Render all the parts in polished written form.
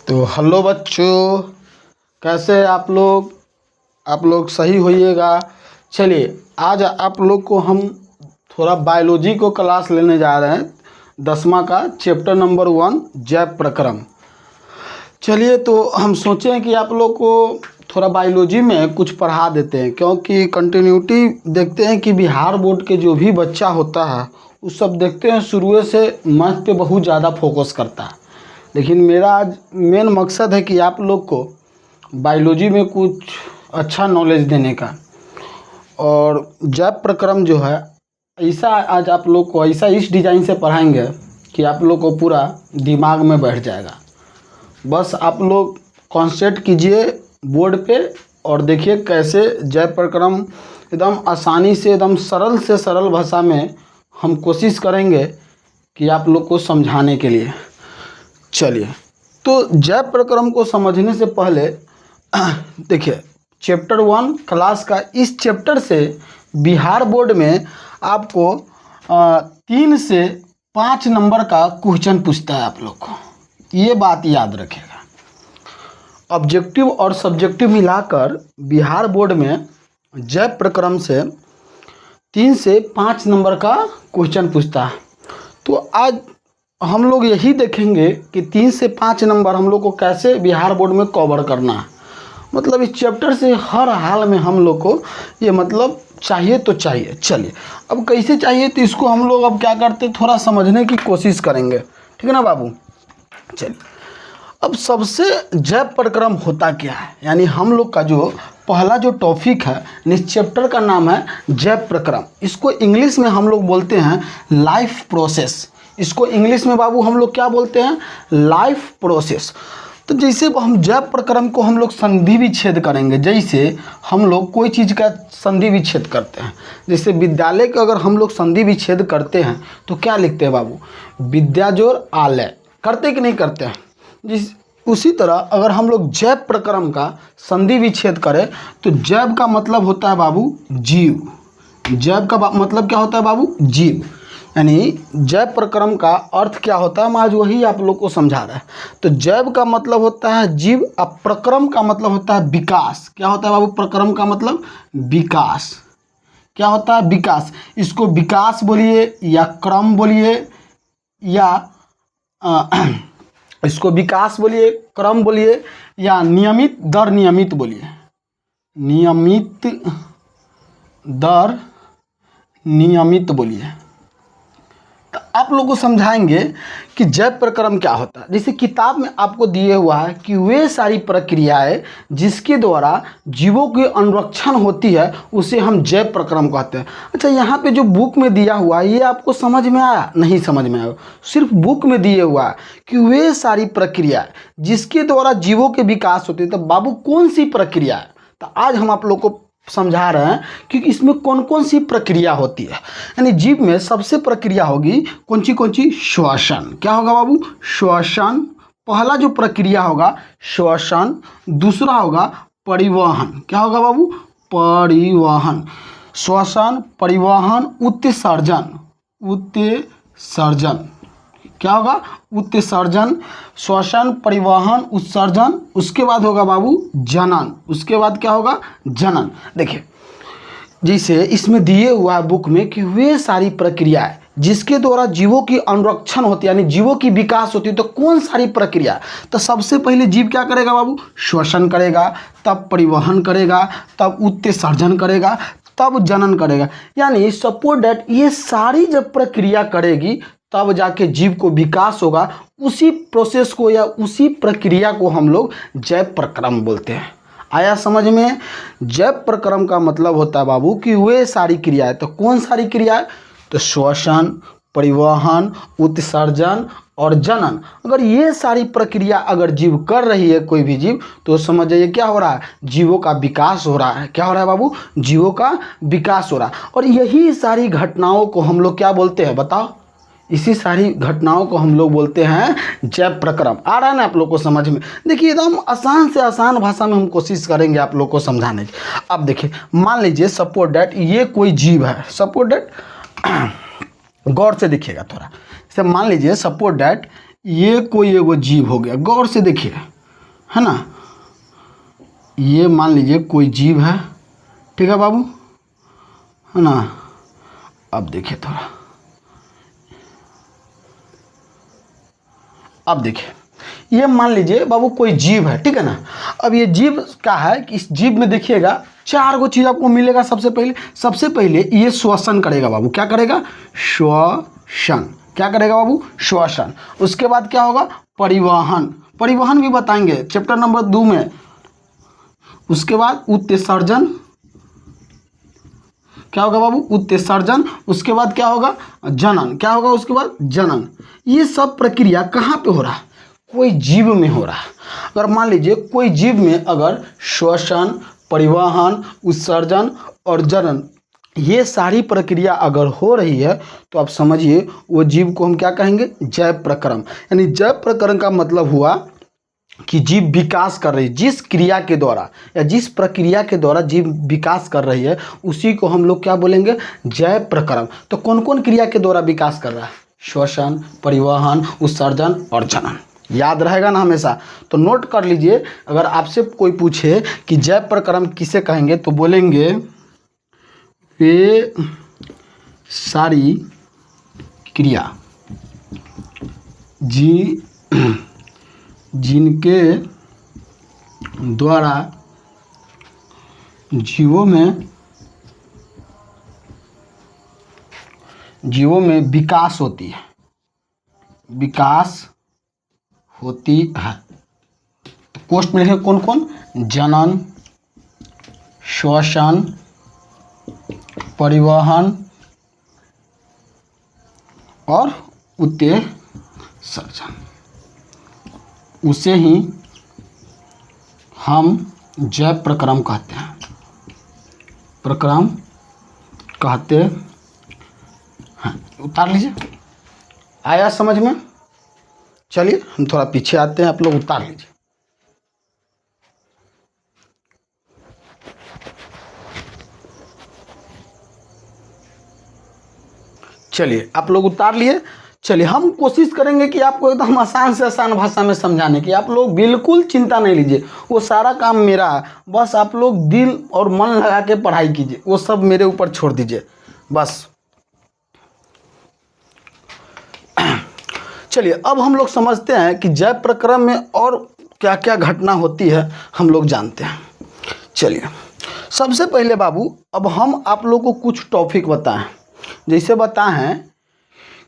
तो हेलो बच्चों, कैसे हैं आप लोग सही होइएगा। चलिए, आज आप लोग को हम थोड़ा बायोलॉजी को क्लास लेने जा रहे हैं। 10वां का चैप्टर नंबर 1 जैव प्रक्रम। चलिए, तो हम सोचें कि आप लोग को थोड़ा बायोलॉजी में कुछ पढ़ा देते हैं, क्योंकि कंटिन्यूटी देखते हैं कि बिहार बोर्ड के जो भी बच्चा होता है वो सब देखते हैं शुरू से मैथ पे बहुत ज़्यादा फोकस करता है। लेकिन मेरा आज मेन मकसद है कि आप लोग को बायोलॉजी में कुछ अच्छा नॉलेज देने का। और जैव प्रक्रम जो है ऐसा, आज आप लोग को ऐसा इस डिज़ाइन से पढ़ाएंगे कि आप लोग को पूरा दिमाग में बैठ जाएगा। बस आप लोग कॉन्सेंट्रेट कीजिए बोर्ड पे और देखिए कैसे जैव प्रक्रम एकदम आसानी से, एकदम सरल से सरल भाषा में हम कोशिश करेंगे कि आप लोग को समझाने के लिए। चलिए, तो जैव प्रक्रम को समझने से पहले देखिए, चैप्टर 1 क्लास का इस चैप्टर से बिहार बोर्ड में आपको 3 से 5 नंबर का क्वेश्चन पूछता है। आप लोग को ये बात याद रखेगा। ऑब्जेक्टिव और सब्जेक्टिव मिलाकर बिहार बोर्ड में जैव प्रक्रम से 3 से 5 नंबर का क्वेश्चन पूछता है। तो आज हम लोग यही देखेंगे कि 3 से 5 नंबर हम लोग को कैसे बिहार बोर्ड में कवर करना है। मतलब इस चैप्टर से हर हाल में हम लोग को ये मतलब चाहिए तो चाहिए। चलिए, अब कैसे चाहिए तो इसको हम लोग अब क्या करते, थोड़ा समझने की कोशिश करेंगे। ठीक है ना बाबू। चलिए, अब सबसे जैव प्रक्रम होता क्या है, यानी हम लोग का जो पहला जो टॉपिक है इस चैप्टर का नाम है जैव प्रक्रम। इसको इंग्लिश में हम लोग बोलते हैं लाइफ प्रोसेस। इसको इंग्लिश में बाबू हम लोग क्या बोलते हैं, लाइफ प्रोसेस। तो जैसे हम जैव प्रक्रम को हम लोग संधि विच्छेद करेंगे, जैसे हम लोग कोई चीज़ का संधि विच्छेद करते हैं। जैसे विद्यालय का अगर हम लोग संधि विच्छेद करते हैं तो क्या लिखते हैं बाबू, विद्या जोड़ आलय, करते कि नहीं करते हैं। उसी तरह अगर हम लोग जैव प्रक्रम का संधि विच्छेद करें तो जैव का मतलब होता है बाबू जीव। जैव का मतलब क्या होता है बाबू, जीव। यानी जैव प्रक्रम का अर्थ क्या होता है, हम आज वही आप लोग को समझा रहे हैं। तो जैव का मतलब होता है जीव, अब प्रक्रम का मतलब होता है विकास। क्या होता है बाबू, प्रक्रम का मतलब विकास। क्या होता है, विकास। इसको विकास बोलिए या क्रम बोलिए या इसको विकास बोलिए, क्रम बोलिए या नियमित दर नियमित बोलिए। नियमित दर नियमित बोलिए। तो आप लोगों को समझाएंगे कि जैव प्रक्रम क्या होता है। जैसे किताब में आपको दिए हुआ है कि वे सारी प्रक्रियाएं जिसके द्वारा जीवों की अनुरक्षण होती है उसे हम जैव प्रक्रम कहते हैं। अच्छा, यहाँ पे जो बुक में दिया हुआ है ये आपको समझ में आया, नहीं समझ में आया। सिर्फ बुक में दिए हुआ है कि वे सारी प्रक्रियाएं जिसके द्वारा जीवों के विकास होती है। तो बाबू कौन सी प्रक्रिया है, तो आज हम आप लोग को समझा रहे हैं कि इसमें कौन कौन सी प्रक्रिया होती है। यानी जीव में सबसे प्रक्रिया होगी कौन सी, श्वसन। क्या होगा बाबू, श्वसन। पहला जो प्रक्रिया होगा श्वसन। दूसरा होगा परिवहन। क्या होगा बाबू, परिवहन। श्वसन, परिवहन, उत्सर्जन। उत्सर्जन क्या होगा, उत्सर्जन। श्वसन, परिवहन, उत्सर्जन। उसके बाद होगा बाबू जनन। उसके बाद क्या होगा, जनन। देखिए, जैसे इसमें दिए हुआ है बुक में कि वे सारी प्रक्रियाएं जिसके द्वारा जीवों की अनुरक्षण होती है, यानी जीवों की विकास होती है। तो कौन सारी प्रक्रिया, तो सबसे पहले जीव क्या करेगा बाबू, श्वसन करेगा, तब परिवहन करेगा, तब उत्सर्जन करेगा, तब जनन करेगा। यानी सपोज दैट ये सारी जब प्रक्रिया करेगी तब जाके जीव को विकास होगा। उसी प्रोसेस को या उसी प्रक्रिया को हम लोग जैव प्रक्रम बोलते हैं। आया समझ में। जैव प्रक्रम का मतलब होता है बाबू कि वे सारी क्रियाएं, तो कौन सारी क्रियाएं, तो श्वसन, परिवहन, उत्सर्जन और जनन। अगर ये सारी प्रक्रिया अगर जीव कर रही है, कोई भी जीव, तो समझ जाइए क्या हो रहा है, जीवों का विकास हो रहा है। क्या हो रहा है बाबू, जीवों का विकास हो रहा है। और यही सारी घटनाओं को हम लोग क्या बोलते हैं बताओ, इसी सारी घटनाओं को हम लोग बोलते हैं जैव प्रक्रम। आ रहा है ना आप लोग को समझ में। देखिए, एकदम आसान से आसान भाषा में हम कोशिश करेंगे आप लोग को समझाने की। अब देखिए, मान लीजिए सपोज दैट ये कोई जीव है। सपोज दैट गौर से देखिएगा थोड़ा। जैसे मान लीजिए सपोज दैट ये कोई एगो जीव हो गया। गौर से देखिए, है ना। ये मान लीजिए कोई जीव है, ठीक है बाबू, है ना। अब देखिए थोड़ा, अब देखिए, ये मान लीजिए बाबू कोई जीव है, ठीक है ना। अब ये जीव क्या है कि इस जीव में देखिएगा 4 गो चीज आपको मिलेगा। सबसे पहले ये श्वसन करेगा बाबू। क्या करेगा? श्वसन। क्या करेगा बाबू? श्वसन। उसके बाद क्या होगा? परिवहन। परिवहन भी बताएंगे चैप्टर नंबर 2 में। उसके बाद उत्सर्जन। क्या होगा बाबू? उत्सर्जन। उसके बाद क्या होगा? जनन। क्या होगा उसके बाद? जनन। ये सब प्रक्रिया कहाँ पे हो रहा है? कोई जीव में हो रहा है। अगर मान लीजिए कोई जीव में अगर श्वसन, परिवहन, उत्सर्जन और जनन, ये सारी प्रक्रिया अगर हो रही है तो आप समझिए वो जीव को हम क्या कहेंगे? जैव प्रक्रम। यानी जैव प्रक्रम का मतलब हुआ कि जीव विकास कर रही है, जिस क्रिया के द्वारा या जिस प्रक्रिया के द्वारा जीव विकास कर रही है उसी को हम लोग क्या बोलेंगे? जैव प्रक्रम। तो कौन कौन क्रिया के द्वारा विकास कर रहा है? श्वसन, परिवहन, उत्सर्जन और जनन। याद रहेगा ना हमेशा, तो नोट कर लीजिए। अगर आपसे कोई पूछे कि जैव प्रक्रम किसे कहेंगे तो बोलेंगे वे सारी क्रिया जिनके द्वारा जीवों में विकास होती है, तो कोष्ठ में लिखे कौन कौन? जनन, श्वसन, परिवहन और उत्सर्जन। उसे ही हम जैव प्रक्रम कहते हैं। प्रक्रम कहते हैं। उतार लीजिए। आया समझ में? चलिए हम थोड़ा पीछे आते हैं, आप लोग उतार लीजिए। चलिए आप लोग उतार लिए। चलिए हम कोशिश करेंगे कि आपको एकदम आसान से आसान भाषा में समझाने की। आप लोग बिल्कुल चिंता नहीं लीजिए, वो सारा काम मेरा है। बस आप लोग दिल और मन लगा के पढ़ाई कीजिए, वो सब मेरे ऊपर छोड़ दीजिए बस। चलिए अब हम लोग समझते हैं कि जैव प्रक्रम में और क्या क्या घटना होती है हम लोग जानते हैं। चलिए सबसे पहले बाबू अब हम आप लोग को कुछ टॉपिक बताएं। जैसे बताएं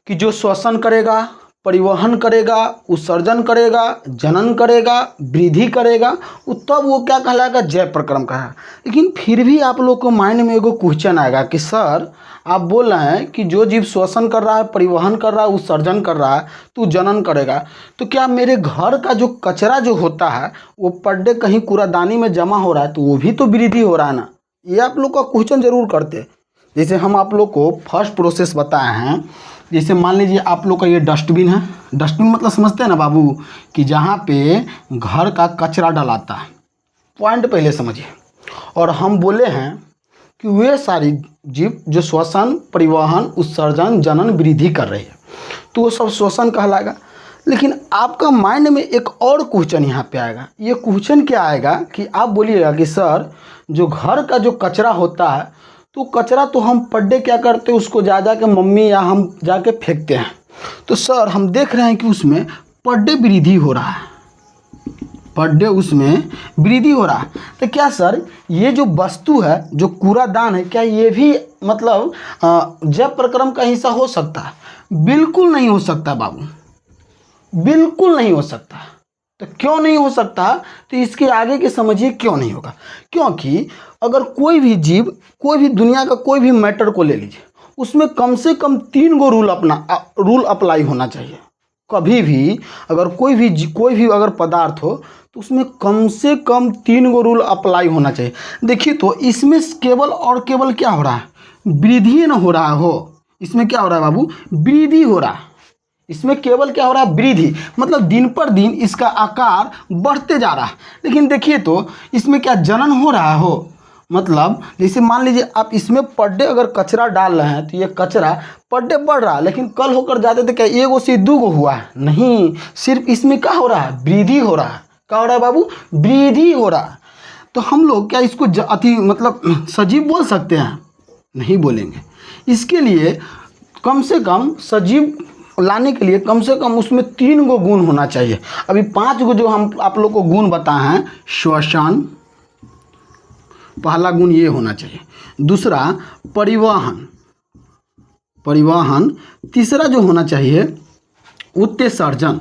कि जो श्वसन करेगा, परिवहन करेगा, उत्सर्जन करेगा, जनन करेगा, वृद्धि करेगा, तब वो क्या कहलाएगा? जैव प्रक्रम का है। लेकिन फिर भी आप लोग को माइंड में एगो क्वेश्चन आएगा कि सर आप बोल रहे हैं कि जो जीव श्वसन कर रहा है, परिवहन कर रहा है, उत्सर्जन कर रहा है तो जनन करेगा, तो क्या मेरे घर का जो कचरा जो होता है वो पर डे कहीं कूड़ादानी में जमा हो रहा है तो वो भी तो वृद्धि हो रहा है ना? ये आप लोग का क्वेश्चन जरूर करते। जैसे हम आप लोग को फर्स्ट प्रोसेस बताए हैं। जैसे मान लीजिए आप लोग का ये डस्टबिन है। डस्टबिन मतलब समझते हैं ना बाबू कि जहाँ पे घर का कचरा डलाता है। पॉइंट पहले समझिए। और हम बोले हैं कि वे सारी जीव जो श्वसन, परिवहन, उत्सर्जन, जनन, वृद्धि कर रही है तो वो सब श्वसन कहलाएगा। लेकिन आपका माइंड में एक और क्वेश्चन यहाँ पे आएगा। ये क्वेश्चन क्या आएगा कि आप बोलिएगा कि सर जो घर का जो कचरा होता है तो कचरा तो हम पर डे क्या करते हैं, उसको जा के मम्मी या हम जाके फेंकते हैं। तो सर हम देख रहे हैं कि उसमें पर डे वृद्धि हो रहा है, पर डे उसमें वृद्धि हो रहा है। तो क्या सर ये जो वस्तु है, जो कूड़ादान है, क्या ये भी मतलब जैव प्रक्रम का हिस्सा हो सकता है? बिल्कुल नहीं हो सकता बाबू, बिल्कुल नहीं हो सकता। तो क्यों नहीं हो सकता? तो इसके आगे के समझिए क्यों नहीं होगा। क्योंकि अगर कोई भी जीव, कोई भी दुनिया का कोई भी मैटर को ले लीजिए, उसमें कम से कम 3 गो रूल अप्लाई होना चाहिए। कभी भी अगर कोई भी अगर पदार्थ हो तो उसमें कम से कम 3 गो रूल अप्लाई होना चाहिए। देखिए तो इसमें केवल और केवल क्या हो रहा है? वृद्धि न हो रहा हो। इसमें क्या हो रहा है बाबू? वृद्धि हो रहा है। इसमें केवल क्या हो रहा है? वृद्धि। मतलब दिन पर दिन इसका आकार बढ़ते जा रहा है। लेकिन देखिए तो इसमें क्या जनन हो रहा हो? मतलब जैसे मान लीजिए आप इसमें पर डे अगर कचरा डाल रहे हैं तो ये कचरा पर डे बढ़ रहा है, लेकिन कल होकर जाते थे क्या 1 से 2 हुआ है? नहीं, सिर्फ इसमें क्या हो रहा है? वृद्धि हो रहा है। क्या हो रहा है बाबू? वृद्धि हो रहा है। तो हम लोग क्या इसको मतलब सजीव बोल सकते हैं? नहीं बोलेंगे। इसके लिए कम से कम सजीव लाने के लिए कम से कम उसमें 3 गो गुण होना चाहिए। अभी 5 गो जो हम आप लोग को गुण बताए हैं, श्वसन, पहला गुण ये होना चाहिए। दूसरा परिवहन, तीसरा जो होना चाहिए उत्सर्जन,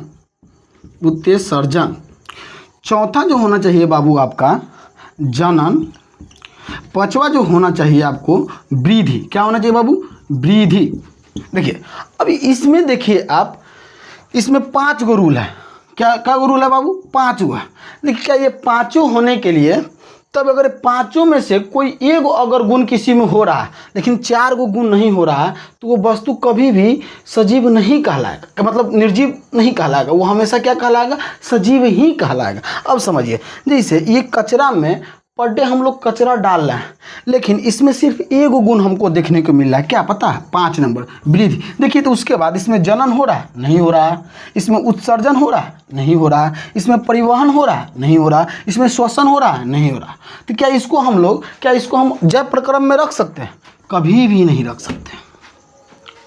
चौथा जो होना चाहिए बाबू आपका जनन, पांचवा जो होना चाहिए आपको वृद्धि। क्या होना चाहिए बाबू? वृद्धि। देखिए अभी इसमें देखिए आप, इसमें 5 गो रूल है। क्या गो रूल है बाबू? 5 गो है। देखिए क्या ये पाँचों होने के लिए, तब अगर पाँचों में से कोई एक अगर गुण किसी में हो रहा है लेकिन 4 गो गुण नहीं हो रहा है, तो वो वस्तु कभी भी सजीव नहीं कहलाएगा, मतलब निर्जीव नहीं कहलाएगा। वो हमेशा क्या कहलाएगा? सजीव ही कहलाएगा। अब समझिए, जैसे ये कचरा में पर डे हम लोग कचरा डाल रहे हैं, लेकिन इसमें सिर्फ एक गुण हमको देखने को मिल रहा है। क्या पता है? 5 नंबर वृद्धि। देखिए तो उसके बाद इसमें जनन हो रहा है? नहीं हो रहा है। इसमें उत्सर्जन हो रहा है? नहीं हो रहा है। इसमें परिवहन हो रहा है? नहीं हो रहा है। इसमें श्वसन हो रहा है? नहीं हो रहा। तो क्या इसको हम जैव प्रक्रम में रख सकते हैं? कभी भी नहीं रख सकते।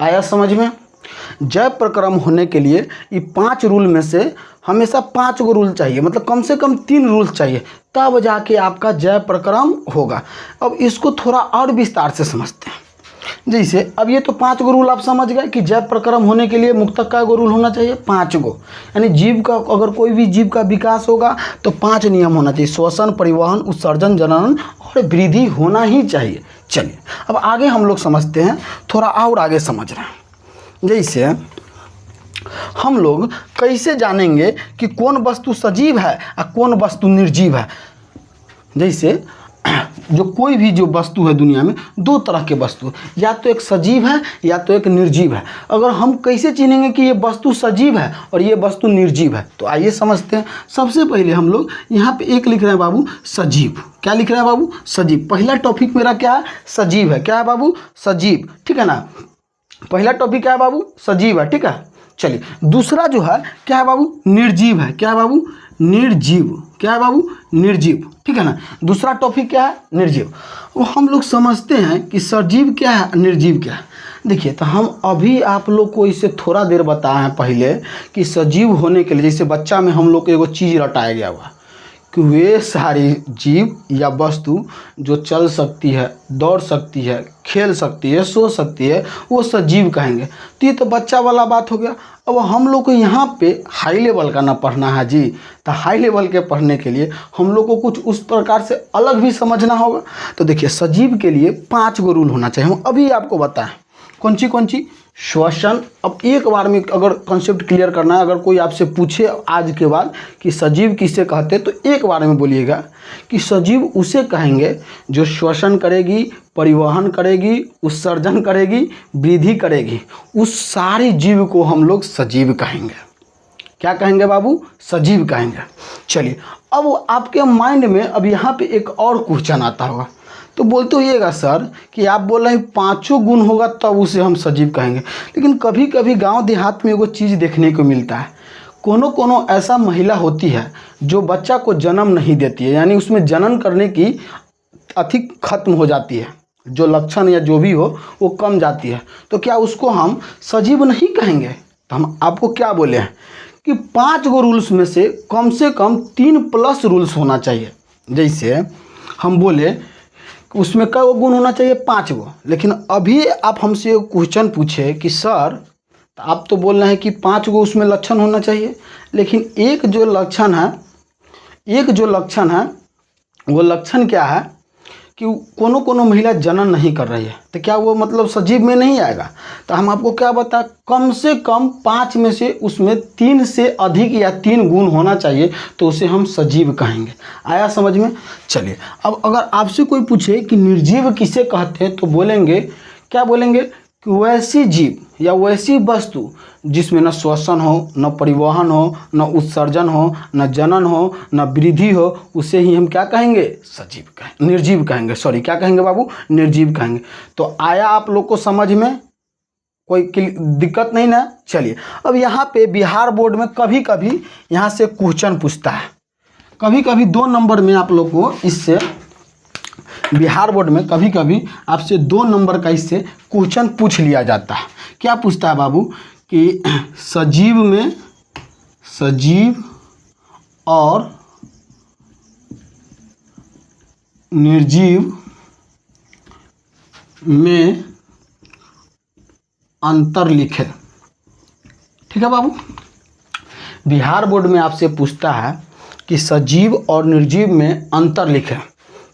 आया समझ में? जैव प्रक्रम होने के लिए ये 5 रूल में से हमेशा 5 गो रूल चाहिए, मतलब कम से कम 3 रूल चाहिए, तब जाके आपका जैव प्रक्रम होगा। अब इसको थोड़ा और विस्तार से समझते हैं। जैसे अब ये तो 5 गो रूल आप समझ गए कि जैव प्रक्रम होने के लिए मुक्तक का गो रूल होना चाहिए? 5 गो। यानी जीव का, अगर कोई भी जीव का विकास होगा तो 5 नियम होना चाहिए। श्वसन, परिवहन, उत्सर्जन, जनन और वृद्धि होना ही चाहिए। चलिए अब आगे हम लोग समझते हैं, थोड़ा और आगे समझ रहे हैं। जैसे हम लोग कैसे जानेंगे कि कौन वस्तु सजीव है और कौन वस्तु निर्जीव है? जैसे जो कोई भी जो वस्तु है दुनिया में, 2 तरह के वस्तु, या तो एक सजीव है या तो एक निर्जीव है। अगर हम कैसे चिन्हेंगे कि ये वस्तु सजीव है और ये वस्तु निर्जीव है? तो आइए समझते हैं। सबसे पहले हम लोग यहाँ पे एक लिख रहे हैं बाबू, सजीव। क्या लिख रहे हैं बाबू? सजीव। पहला टॉपिक मेरा क्या है? सजीव है। क्या है बाबू? सजीव। ठीक है ना? पहला टॉपिक क्या है बाबू? सजीव है। ठीक है। चलिए दूसरा जो है क्या है बाबू? निर्जीव है। क्या है बाबू? निर्जीव। क्या है बाबू? निर्जीव। ठीक है ना? दूसरा टॉपिक क्या है? निर्जीव। वो हम लोग समझते हैं कि सजीव क्या है, निर्जीव क्या है। देखिए तो हम अभी आप लोग को इससे थोड़ा देर बताए हैं पहले कि सजीव होने के लिए, जैसे बच्चा में हम लोग को एगो चीज़ रटाया गया हुआ कि वे सारी जीव या वस्तु जो चल सकती है, दौड़ सकती है, खेल सकती है, सो सकती है, वो सजीव कहेंगे। तो ये तो बच्चा वाला बात हो गया। अब हम लोग को यहाँ पे हाई लेवल का ना पढ़ना है जी। तो हाई लेवल के पढ़ने के लिए हम लोग को कुछ उस प्रकार से अलग भी समझना होगा। तो देखिए सजीव के लिए 5 गो रूल होना चाहिए। हम अभी आपको बताएं कौन सी? श्वसन। अब एक बार में अगर कॉन्सेप्ट क्लियर करना है, अगर कोई आपसे पूछे आज के बाद कि सजीव किसे कहते हैं, तो एक बार में बोलिएगा कि सजीव उसे कहेंगे जो श्वसन करेगी, परिवहन करेगी, उत्सर्जन करेगी, वृद्धि करेगी। उस सारे जीव को हम लोग सजीव कहेंगे। क्या कहेंगे बाबू? सजीव कहेंगे। चलिए अब आपके माइंड में अब यहाँ पे एक और क्वेश्चन आता होगा, तो बोलते होइएगा सर कि आप बोल रहे हैं 5 गुण होगा तब उसे हम सजीव कहेंगे। लेकिन कभी कभी गांव देहात में एगो चीज़ देखने को मिलता है, कोनो ऐसा महिला होती है जो बच्चा को जन्म नहीं देती है, यानी उसमें जनन करने की अधिक खत्म हो जाती है, जो लक्षण या जो भी हो वो कम जाती है। तो क्या उसको हम सजीव नहीं कहेंगे? तो हम आपको क्या बोले हैं कि 5 गो रूल्स में से कम 3+ रूल्स होना चाहिए। जैसे हम बोले उसमें क्या गुण होना चाहिए? 5 गो। लेकिन अभी आप हमसे एक क्वेश्चन पूछे कि सर, तो आप तो बोल रहे हैं कि 5 गो उसमें लक्षण होना चाहिए, लेकिन एक जो लक्षण है वो लक्षण क्या है कि कोनो महिला जनन नहीं कर रही है, तो क्या वो मतलब सजीव में नहीं आएगा? तो हम आपको क्या बताएं, कम से कम 5 में से उसमें 3 से अधिक या 3 गुण होना चाहिए, तो उसे हम सजीव कहेंगे। आया समझ में? चलिए अब अगर आपसे कोई पूछे कि निर्जीव किसे कहते हैं, तो बोलेंगे क्या बोलेंगे कि वैसी जीव या वैसी वस्तु जिसमें न श्वसन हो, न परिवहन हो, न उत्सर्जन हो, न जनन हो, न वृद्धि हो, उसे ही हम क्या कहेंगे? सजीव कहेंगे, निर्जीव कहेंगे। सॉरी, क्या कहेंगे बाबू? निर्जीव कहेंगे। तो आया आप लोग को समझ में? कोई दिक्कत नहीं ना? चलिए अब यहाँ पे बिहार बोर्ड में कभी कभी यहाँ से क्वेश्चन पूछता है, कभी कभी 2 नंबर में आप लोग को इससे बिहार बोर्ड में कभी कभी आपसे 2 नंबर का इससे क्वेश्चन पूछ लिया जाता है। क्या पूछता है बाबू कि सजीव और निर्जीव में अंतर लिखे। ठीक है बाबू, बिहार बोर्ड में आपसे पूछता है कि सजीव और निर्जीव में अंतर लिखे।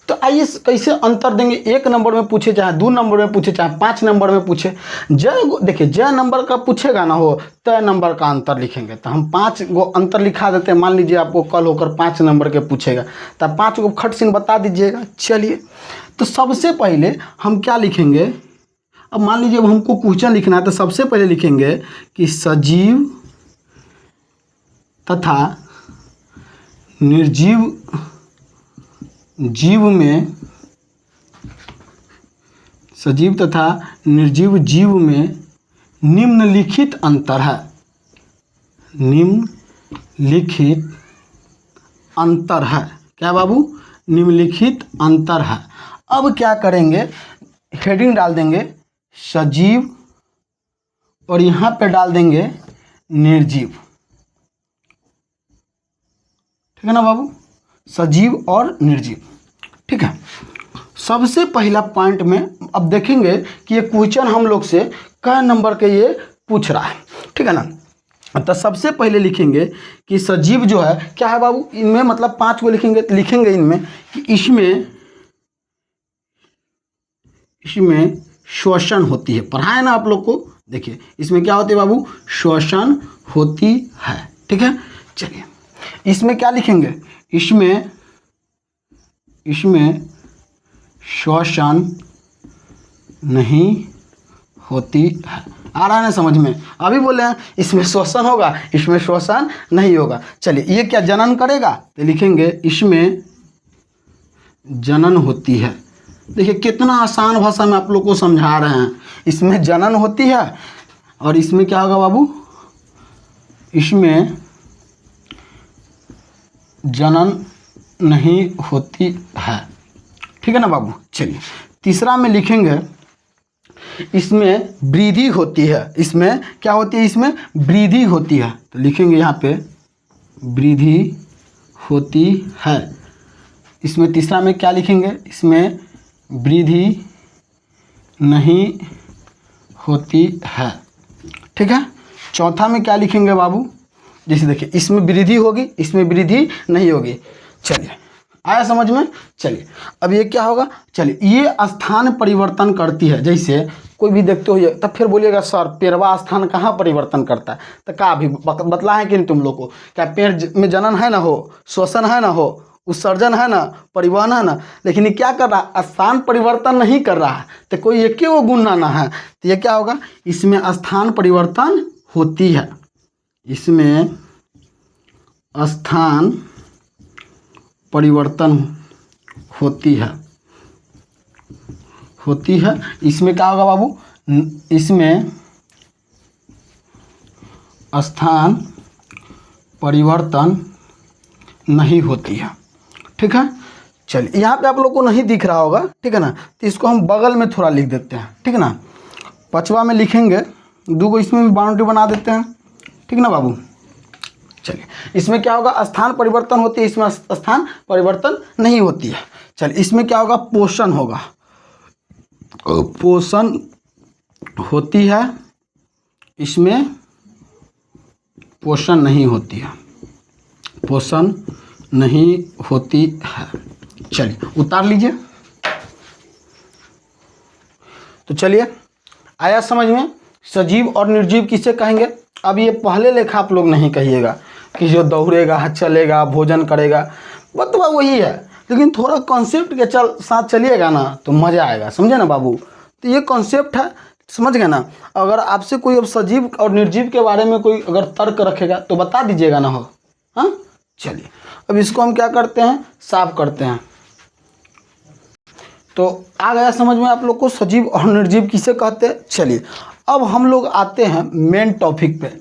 तो आइए कैसे अंतर देंगे, 1 नंबर में पूछे चाहे 2 नंबर में पूछे चाहे 5 नंबर में पूछे, देखिए जय नंबर का पूछेगा ना हो तय नंबर का अंतर लिखेंगे। तो हम 5 गो अंतर लिखा देते हैं। मान लीजिए आपको कल होकर 5 नंबर के पूछेगा तो 5 को खट सिन बता दीजिएगा। चलिए, तो सबसे पहले हम क्या लिखेंगे, अब मान लीजिए अब हमको क्वेश्चन लिखना है तो सबसे पहले लिखेंगे कि सजीव तथा निर्जीव जीव में, सजीव तथा निर्जीव जीव में निम्नलिखित अंतर है। निम्नलिखित अंतर है। क्या बाबू, निम्नलिखित अंतर है। अब क्या करेंगे, हेडिंग डाल देंगे सजीव और यहाँ पे डाल देंगे निर्जीव। ठीक है ना बाबू, सजीव और निर्जीव। ठीक है, सबसे पहला पॉइंट में अब देखेंगे कि ये क्वेश्चन हम लोग से क्या नंबर के ये पूछ रहा है। ठीक है ना, तो सबसे पहले लिखेंगे कि सजीव जो है क्या है बाबू, इनमें मतलब 5 को लिखेंगे तो लिखेंगे इनमें कि इसमें श्वसन होती है। पढ़ा है ना आप लोग को, देखिए इसमें क्या होती है बाबू, श्वसन होती है। ठीक है, चलिए इसमें क्या लिखेंगे, इसमें श्वसन नहीं होती है। आ रहा है ना समझ में, अभी बोले हैं इसमें श्वसन होगा, इसमें श्वसन नहीं होगा। चलिए ये क्या जनन करेगा, तो लिखेंगे इसमें जनन होती है। देखिए कितना आसान भाषा में आप लोग को समझा रहे हैं। इसमें जनन होती है और इसमें क्या होगा बाबू, इसमें जनन नहीं होती है। ठीक है ना बाबू। चलिए तीसरा में लिखेंगे इसमें वृद्धि होती है। इसमें क्या होती है, इसमें वृद्धि होती है। तो लिखेंगे यहाँ पे वृद्धि होती है। इसमें तीसरा में क्या लिखेंगे, इसमें वृद्धि नहीं होती है। ठीक है, चौथा में क्या लिखेंगे बाबू, जैसे देखिए इसमें वृद्धि होगी, इसमें वृद्धि नहीं होगी। चलिए आया समझ में। चलिए अब ये क्या होगा, चलिए ये स्थान परिवर्तन करती है। जैसे कोई भी देखते हो तब फिर बोलिएगा सर पेड़वा स्थान कहाँ परिवर्तन करता है, तो क्या अभी बतलाएं कि नहीं तुम लोग को, क्या पेड़ में जनन है ना हो, श्वसन है ना हो, उत्सर्जन है ना, परिवहन है ना, लेकिन ये क्या कर रहा है, स्थान परिवर्तन नहीं कर रहा है। तो कोई एक वो गुण ना है, तो ये क्या होगा, इसमें स्थान परिवर्तन होती है। इसमें स्थान परिवर्तन होती है। इसमें क्या होगा बाबू, इसमें स्थान परिवर्तन नहीं होती है। ठीक है, चलिए यहाँ पे आप लोग को नहीं दिख रहा होगा, ठीक है ना, तो इसको हम बगल में थोड़ा लिख देते हैं। ठीक है ना, पांचवा में लिखेंगे 2 को इसमें भी बाउंड्री बना देते हैं। ठीक ना बाबू। चलिए इसमें क्या होगा, स्थान परिवर्तन होती है, इसमें स्थान परिवर्तन नहीं होती है। चलिए इसमें क्या होगा, पोषण होगा, पोषण होती है, इसमें पोषण नहीं होती है, पोषण नहीं होती है। चलिए उतार लीजिए। तो चलिए आया समझ में, सजीव और निर्जीव किसे कहेंगे। अब ये पहले लेखा आप लोग नहीं कहिएगा कि जो दौड़ेगा, चलेगा, भोजन करेगा, बतवा वही है, लेकिन थोड़ा कॉन्सेप्ट के साथ चलिएगा ना तो मज़ा आएगा, समझे ना बाबू। तो ये कॉन्सेप्ट है, समझ गए ना। अगर आपसे कोई अब सजीव और निर्जीव के बारे में कोई अगर तर्क रखेगा तो बता दीजिएगा ना हो। हाँ चलिए अब इसको हम क्या करते हैं, साफ करते हैं। तो आ गया समझ में आप लोग को सजीव और निर्जीव किसे कहते हैं। चलिए अब हम लोग आते हैं मेन टॉपिक पे।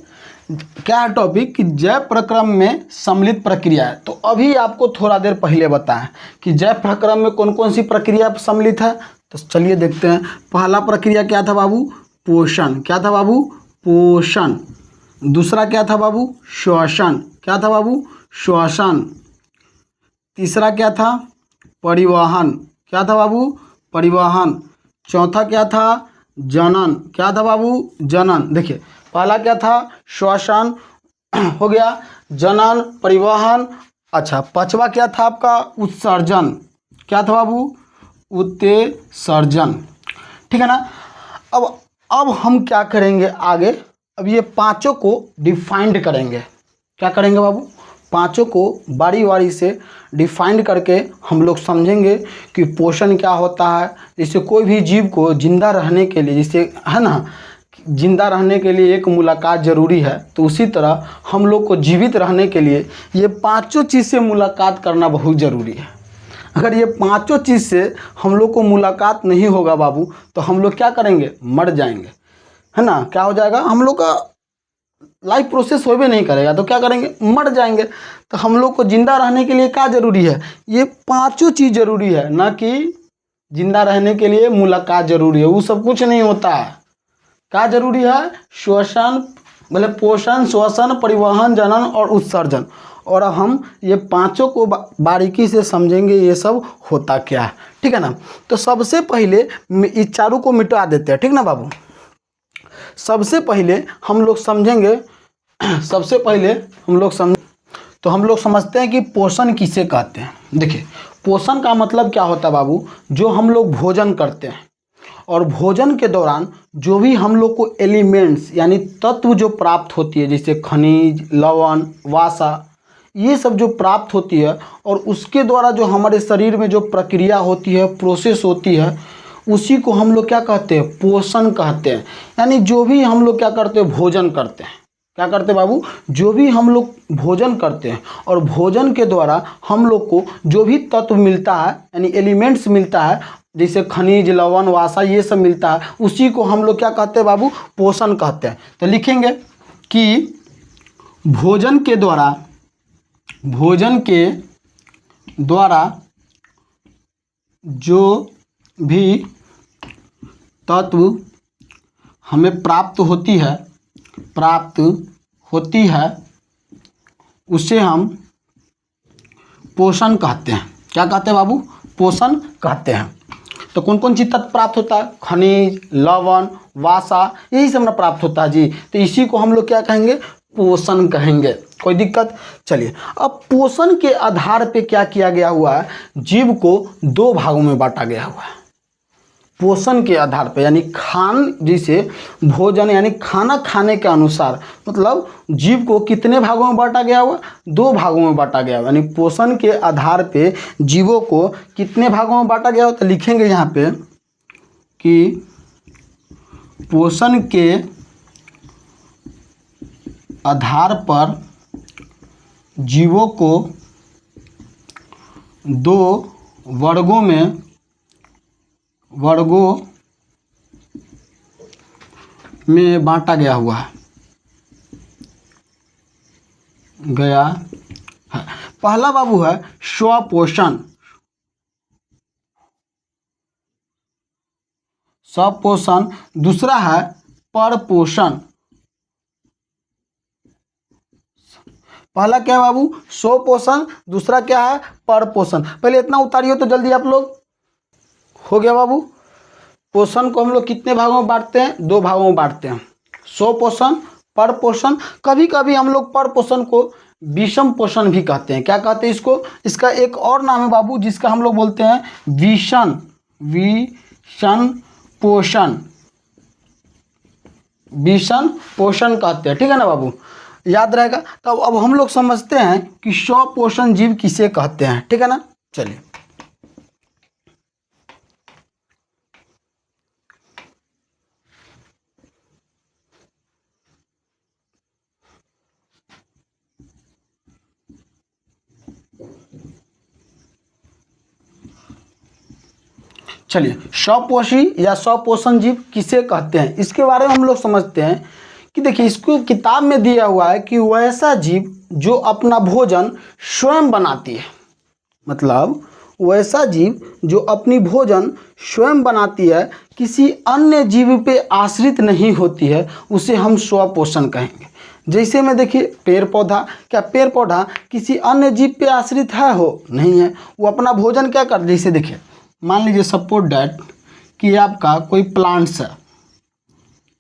क्या है टॉपिक कि जैव प्रक्रम में सम्मिलित प्रक्रिया है। तो अभी आपको थोड़ा देर पहले बताएं कि जैव प्रक्रम में कौन कौन सी प्रक्रिया सम्मिलित है। तो चलिए देखते हैं। पहला प्रक्रिया क्या था बाबू? पोषण। क्या था बाबू? पोषण। दूसरा क्या था बाबू? श्वसन। क्या था बाबू? श्वसन। तीसरा क्या था? परिवहन। क्या था बाबू? परिवहन। चौथा क्या था? जनन। क्या था बाबू? जनन। देखिए पहला क्या था? श्वसन हो गया, जनन, परिवहन। अच्छा, पांचवा क्या था आपका? उत्सर्जन। क्या था बाबू? उत्सर्जन। ठीक है ना। अब हम क्या करेंगे आगे? अब ये पांचों को डिफाइंड करेंगे। क्या करेंगे बाबू? पांचों को बारी बारी से डिफाइंड करके हम लोग समझेंगे कि पोषण क्या होता है। जैसे कोई भी जीव को जिंदा रहने के लिए, जैसे है ना, जिंदा रहने के लिए एक मुलाकात ज़रूरी है, तो उसी तरह हम लोग को जीवित रहने के लिए ये पांचों चीज़ से मुलाकात करना बहुत ज़रूरी है। अगर ये पांचों चीज़ से हम लोग को मुलाकात नहीं होगा बाबू, तो हम लोग क्या करेंगे? मर जाएंगे, है ना। क्या हो जाएगा? हम लोग का लाइफ प्रोसेस हो भी नहीं करेगा, तो क्या करेंगे? मर जाएंगे। तो हम लोग को जिंदा रहने के लिए क्या ज़रूरी है? ये पांचों चीज़ ज़रूरी है, ना कि जिंदा रहने के लिए मुलाकात ज़रूरी है। वो सब कुछ नहीं होता है। क्या ज़रूरी है? श्वसन, मतलब पोषण, श्वसन, परिवहन, जनन और उत्सर्जन। और हम ये पांचों को बारीकी से समझेंगे ये सब होता क्या है। ठीक है ना। तो सबसे पहले इस चारों को मिटा देते हैं, ठीक ना बाबू। सबसे पहले हम लोग समझेंगे, सबसे पहले हम लोग समझते हैं कि पोषण किसे कहते हैं। देखिए पोषण का मतलब क्या होता है बाबू? जो हम लोग भोजन करते हैं और भोजन के दौरान जो भी हम लोग को एलिमेंट्स यानी तत्व जो प्राप्त होती है, जैसे खनिज, लवण, वासा, ये सब जो प्राप्त होती है, और उसके द्वारा जो हमारे शरीर में जो प्रक्रिया होती है, प्रोसेस होती है, उसी को हम लोग क्या कहते हैं? पोषण कहते हैं। यानी जो भी हम लोग क्या करते हैं? भोजन करते हैं। क्या करते हैं बाबू? जो भी हम लोग भोजन करते हैं और भोजन के द्वारा हम लोग को जो भी तत्व मिलता है, यानी एलिमेंट्स मिलता है, जैसे खनिज, लवण, वासा, ये सब मिलता है, उसी को हम लोग क्या कहते हैं बाबू? पोषण कहते हैं। तो लिखेंगे कि भोजन के द्वारा जो भी तत्व हमें प्राप्त होती है उसे हम पोषण कहते हैं। क्या कहते हैं बाबू? पोषण कहते हैं। तो कौन कौन चीज तत्व प्राप्त होता है? खनिज, लवण, वासा, यही सब ना प्राप्त होता है जी। तो इसी को हम लोग क्या कहेंगे? पोषण कहेंगे। कोई दिक्कत? चलिए, अब पोषण के आधार पे क्या किया गया हुआ है? जीव को दो भागों में बांटा गया हुआ है। पोषण के आधार पे, यानी जैसे भोजन यानी खाना खाने के अनुसार, मतलब जीव को कितने भागों में बांटा गया हुआ? दो भागों में बांटा गया हुआ। यानी पोषण के आधार पे जीवों को कितने भागों में बांटा गया हो? तो लिखेंगे यहाँ पे कि पोषण के आधार पर जीवों को दो वर्गों में बांटा गया हुआ है। पहला बाबू है स्वपोषण। स्वपोषण। दूसरा है परपोषण। पहला क्या है बाबू? स्वपोषण। दूसरा क्या है? परपोषण। पहले इतना उतारिए तो जल्दी आप लोग। हो गया बाबू। पोषण को हम लोग कितने भागों में बांटते हैं? दो भागों में बांटते हैं, स्वपोषण, परपोषण। कभी कभी हम लोग परपोषण को विषम पोषण भी कहते हैं। क्या कहते हैं इसको? इसका एक और नाम है बाबू, जिसका हम लोग बोलते हैं विषम पोषण। विषम पोषण कहते हैं। ठीक है ना बाबू, याद रहेगा। तो अब हम लोग समझते हैं कि स्वपोषण जीव किसे कहते हैं। ठीक है ना। चलिए, स्वपोषी या स्वपोषण जीव किसे कहते हैं, इसके बारे में हम लोग समझते हैं कि देखिए इसको किताब में दिया हुआ है कि वैसा जीव जो अपना भोजन स्वयं बनाती है, मतलब वैसा जीव जो अपनी भोजन स्वयं बनाती है, किसी अन्य जीव पे आश्रित नहीं होती है, उसे हम स्वपोषण कहेंगे। जैसे में देखिए पेड़ पौधा, क्या पेड़ पौधा किसी अन्य जीव पे आश्रित है? हो नहीं है, वो अपना भोजन क्या कर, जैसे देखिए मान लीजिए सपोज डैट कि आपका कोई प्लांट्स है,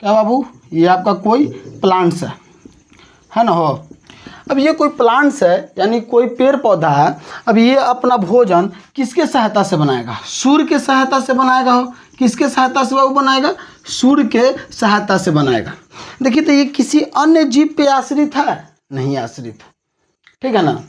क्या बाबू, ये आपका कोई प्लांट्स है ना हो। अब ये कोई प्लांट्स है यानी कोई पेड़ पौधा है, अब ये अपना भोजन किसके सहायता से बनाएगा? सूर्य के सहायता से बनाएगा। हो किसके सहायता से वो बनाएगा? सूर्य के सहायता से बनाएगा। देखिए तो ये किसी अन्य जीव पे आश्रित है? नहीं आश्रित, ठीक है ना।